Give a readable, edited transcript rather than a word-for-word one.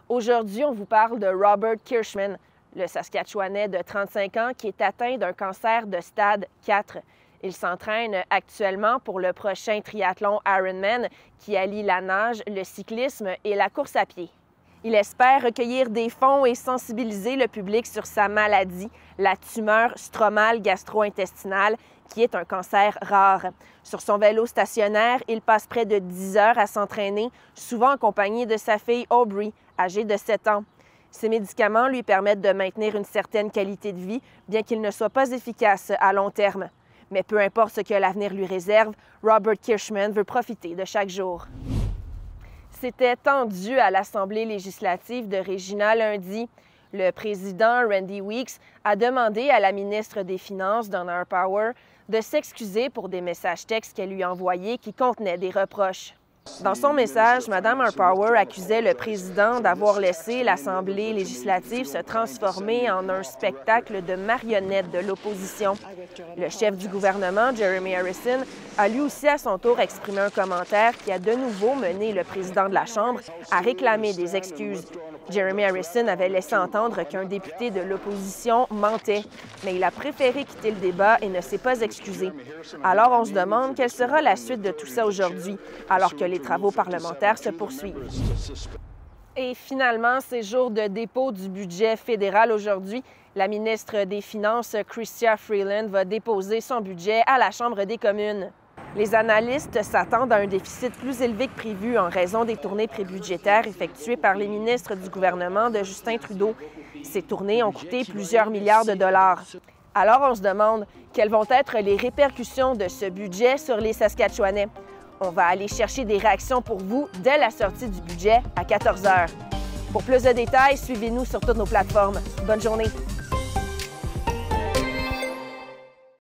Aujourd'hui, on vous parle de Robert Kirschman, le Saskatchewanais de 35 ans qui est atteint d'un cancer de stade 4. Il s'entraîne actuellement pour le prochain triathlon Ironman qui allie la nage, le cyclisme et la course à pied. Il espère recueillir des fonds et sensibiliser le public sur sa maladie, la tumeur stromale gastro-intestinale, qui est un cancer rare. Sur son vélo stationnaire, il passe près de 10 heures à s'entraîner, souvent en compagnie de sa fille Aubrey, âgée de 7 ans. Ces médicaments lui permettent de maintenir une certaine qualité de vie, bien qu'ils ne soient pas efficaces à long terme. Mais peu importe ce que l'avenir lui réserve, Robert Kirschman veut profiter de chaque jour. C'était tendu à l'Assemblée législative de Regina lundi. Le président Randy Weeks a demandé à la ministre des Finances, Donna Harper, de s'excuser pour des messages textes qu'elle lui a envoyés qui contenaient des reproches. Dans son message, Mme Harper accusait le président d'avoir laissé l'Assemblée législative se transformer en un spectacle de marionnettes de l'opposition. Le chef du gouvernement, Jeremy Harrison, a lui aussi à son tour exprimé un commentaire qui a de nouveau mené le président de la Chambre à réclamer des excuses. Jeremy Harrison avait laissé entendre qu'un député de l'opposition mentait, mais il a préféré quitter le débat et ne s'est pas excusé. Alors on se demande quelle sera la suite de tout ça aujourd'hui, alors que les travaux parlementaires se poursuivent. Et finalement, c'est jour de dépôt du budget fédéral aujourd'hui. La ministre des Finances, Chrystia Freeland, va déposer son budget à la Chambre des communes. Les analystes s'attendent à un déficit plus élevé que prévu en raison des tournées prébudgétaires effectuées par les ministres du gouvernement de Justin Trudeau. Ces tournées ont coûté plusieurs milliards de dollars. Alors on se demande quelles vont être les répercussions de ce budget sur les Saskatchewanais. On va aller chercher des réactions pour vous dès la sortie du budget à 14 h. Pour plus de détails, suivez-nous sur toutes nos plateformes. Bonne journée!